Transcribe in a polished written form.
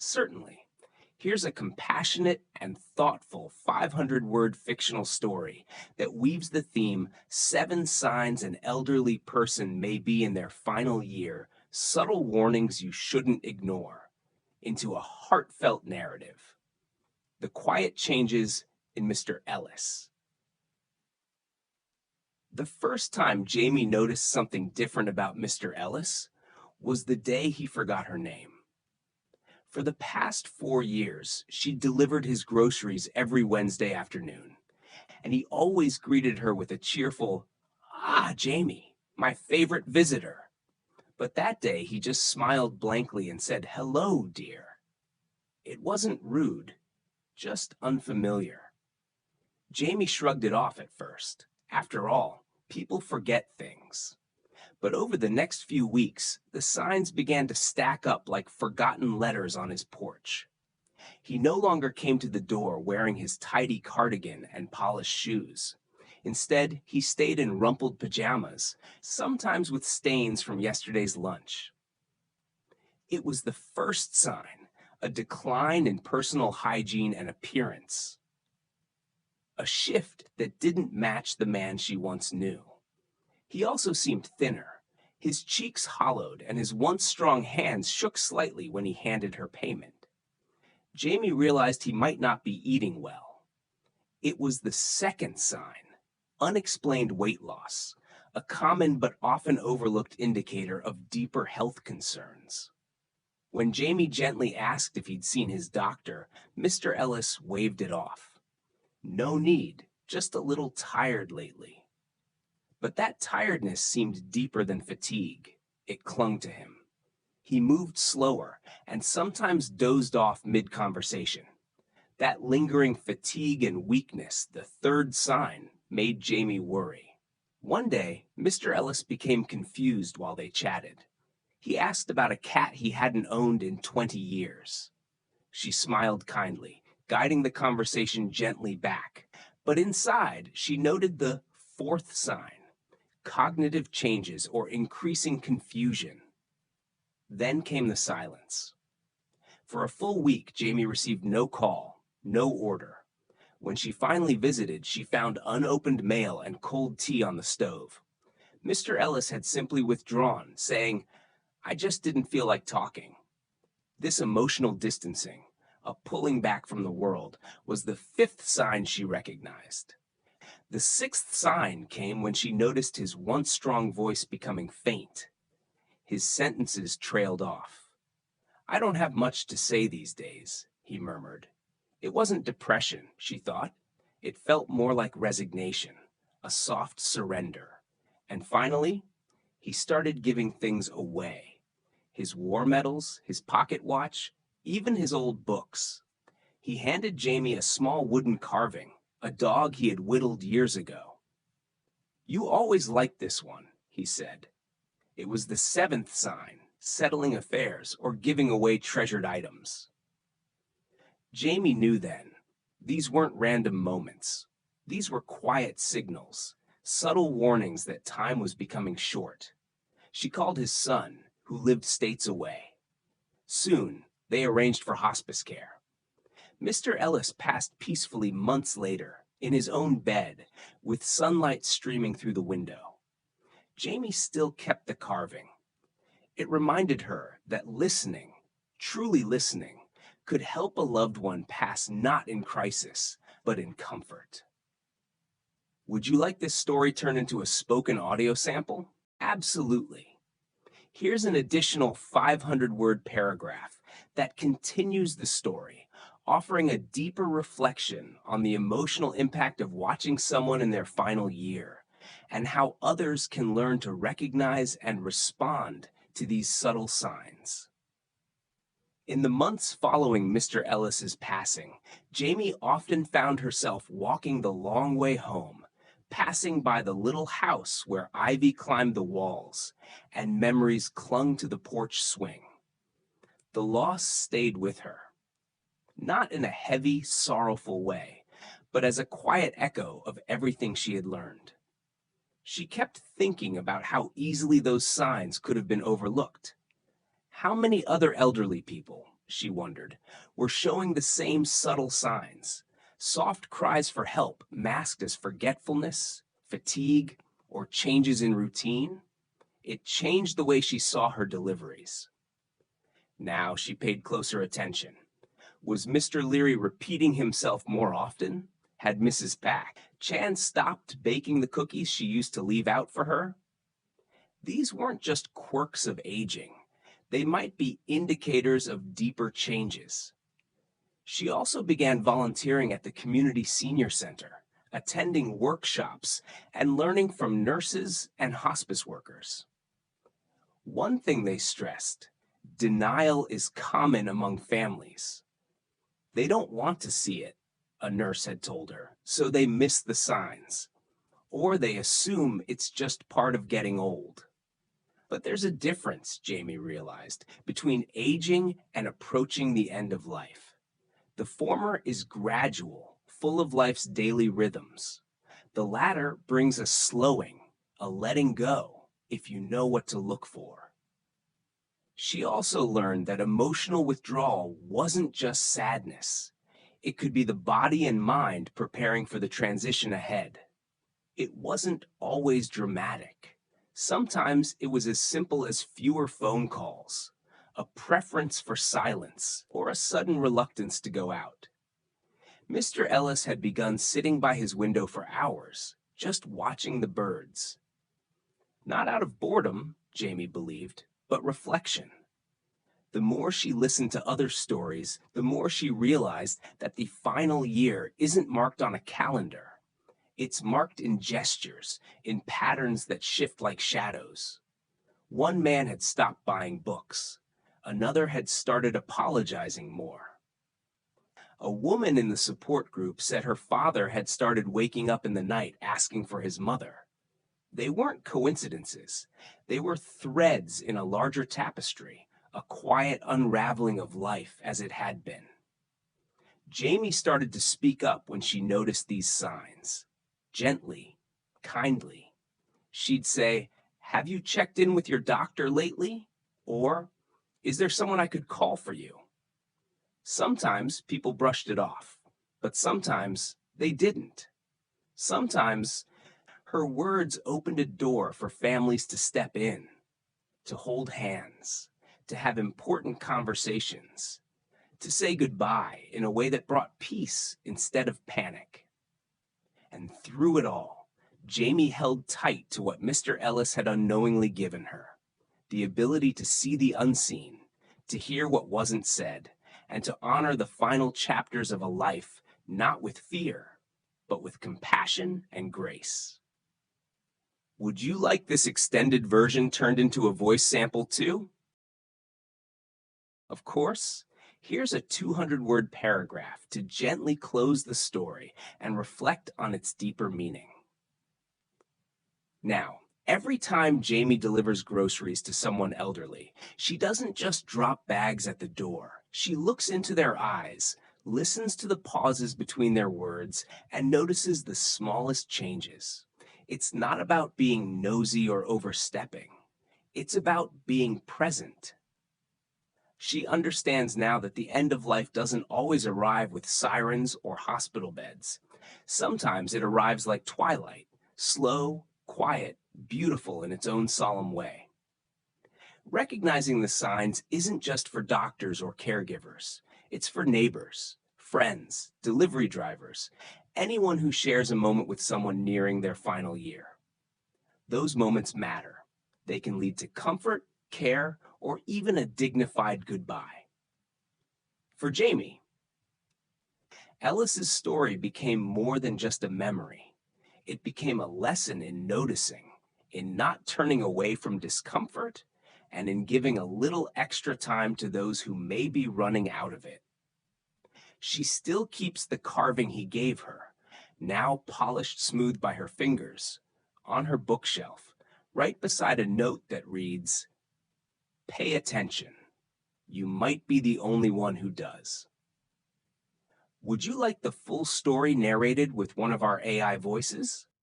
Certainly. Here's a compassionate and thoughtful 500-word fictional story that weaves the theme seven signs an elderly person may be in their final year, subtle warnings you shouldn't ignore, into a heartfelt narrative. The quiet changes in Mr. Ellis. The first time Jamie noticed something different about Mr. Ellis was the day he forgot her name. For the past 4 years, she delivered his groceries every Wednesday afternoon, and he always greeted her with a cheerful, "Ah, Jamie, my favorite visitor." But that day he just smiled blankly and said, "Hello, dear." It wasn't rude, just unfamiliar. Jamie shrugged it off at first. After all, people forget things. But over the next few weeks, the signs began to stack up like forgotten letters on his porch. He no longer came to the door wearing his tidy cardigan and polished shoes. Instead, he stayed in rumpled pajamas, sometimes with stains from yesterday's lunch. It was the first sign, a decline in personal hygiene and appearance. A shift that didn't match the man she once knew. He also seemed thinner. His cheeks hollowed and his once strong hands shook slightly when he handed her payment. Jamie realized he might not be eating well. It was the second sign, unexplained weight loss, a common but often overlooked indicator of deeper health concerns. When Jamie gently asked if he'd seen his doctor, Mr. Ellis waved it off. No need, just a little tired lately. But that tiredness seemed deeper than fatigue. It clung to him. He moved slower and sometimes dozed off mid-conversation. That lingering fatigue and weakness, the third sign, made Jamie worry. One day, Mr. Ellis became confused while they chatted. He asked about a cat he hadn't owned in 20 years. She smiled kindly, guiding the conversation gently back. But inside, she noted the fourth sign, cognitive changes or increasing confusion. Then came the silence. For a full week, Jamie received no call, no order. When she finally visited, she found unopened mail and cold tea on the stove. Mr. Ellis had simply withdrawn, saying, "I just didn't feel like talking." This emotional distancing, a pulling back from the world, was the fifth sign she recognized. The sixth sign came when she noticed his once strong voice becoming faint. His sentences trailed off. "I don't have much to say these days," he murmured. It wasn't depression, she thought. It felt more like resignation, a soft surrender. And finally, he started giving things away. His war medals, his pocket watch, even his old books. He handed Jamie a small wooden carving, a dog he had whittled years ago. "You always liked this one," he said. It was the seventh sign, settling affairs or giving away treasured items. Jamie knew then. These weren't random moments. These were quiet signals, subtle warnings that time was becoming short. She called his son, who lived states away. Soon, they arranged for hospice care. Mr. Ellis passed peacefully months later, in his own bed, with sunlight streaming through the window. Jamie still kept the carving. It reminded her that listening, truly listening, could help a loved one pass not in crisis, but in comfort. Would you like this story turned into a spoken audio sample? Absolutely. Here's an additional 500-word paragraph that continues the story, offering a deeper reflection on the emotional impact of watching someone in their final year, and how others can learn to recognize and respond to these subtle signs. In the months following Mr. Ellis's passing, Jamie often found herself walking the long way home, passing by the little house where ivy climbed the walls and memories clung to the porch swing. The loss stayed with her, not in a heavy, sorrowful way, but as a quiet echo of everything she had learned. She kept thinking about how easily those signs could have been overlooked. How many other elderly people, she wondered, were showing the same subtle signs. Soft cries for help masked as forgetfulness, fatigue, or changes in routine. It changed the way she saw her deliveries. Now she paid closer attention. Was Mr. Leary repeating himself more often? Had Chan stopped baking the cookies she used to leave out for her? These weren't just quirks of aging. They might be indicators of deeper changes. She also began volunteering at the community senior center, attending workshops, and learning from nurses and hospice workers. One thing they stressed: denial is common among families. They don't want to see it, a nurse had told her, so they miss the signs. Or they assume it's just part of getting old. But there's a difference, Jamie realized, between aging and approaching the end of life. The former is gradual, full of life's daily rhythms. The latter brings a slowing, a letting go, if you know what to look for. She also learned that emotional withdrawal wasn't just sadness. It could be the body and mind preparing for the transition ahead. It wasn't always dramatic. Sometimes it was as simple as fewer phone calls, a preference for silence, or a sudden reluctance to go out. Mr. Ellis had begun sitting by his window for hours, just watching the birds. Not out of boredom, Jamie believed, but reflection. The more she listened to other stories, the more she realized that the final year isn't marked on a calendar. It's marked in gestures, in patterns that shift like shadows. One man had stopped buying books. Another had started apologizing more. A woman in the support group said her father had started waking up in the night asking for his mother. They weren't coincidences. They were threads in a larger tapestry, a quiet unraveling of life as it had been. Jamie started to speak up when she noticed these signs. Gently, kindly. She'd say, "Have you checked in with your doctor lately?" Or, "Is there someone I could call for you?" Sometimes people brushed it off, but sometimes they didn't. Sometimes her words opened a door for families to step in, to hold hands, to have important conversations, to say goodbye in a way that brought peace instead of panic. And through it all, Jamie held tight to what Mr. Ellis had unknowingly given her: the ability to see the unseen, to hear what wasn't said, and to honor the final chapters of a life, not with fear, but with compassion and grace. Would you like this extended version turned into a voice sample too? Of course. Here's a 200-word paragraph to gently close the story and reflect on its deeper meaning. Now, every time Jamie delivers groceries to someone elderly, she doesn't just drop bags at the door. She looks into their eyes, listens to the pauses between their words, and notices the smallest changes. It's not about being nosy or overstepping. It's about being present. She understands now that the end of life doesn't always arrive with sirens or hospital beds. Sometimes it arrives like twilight, slow, quiet, beautiful in its own solemn way. Recognizing the signs isn't just for doctors or caregivers. It's for neighbors, friends, delivery drivers, anyone who shares a moment with someone nearing their final year. Those moments matter. They can lead to comfort, care, or even a dignified goodbye. For Jamie, Ellis's story became more than just a memory. It became a lesson in noticing, in not turning away from discomfort, and in giving a little extra time to those who may be running out of it. She still keeps the carving he gave her, now polished smooth by her fingers, on her bookshelf, right beside a note that reads, "Pay attention. You might be the only one who does." Would you like the full story narrated with one of our AI voices?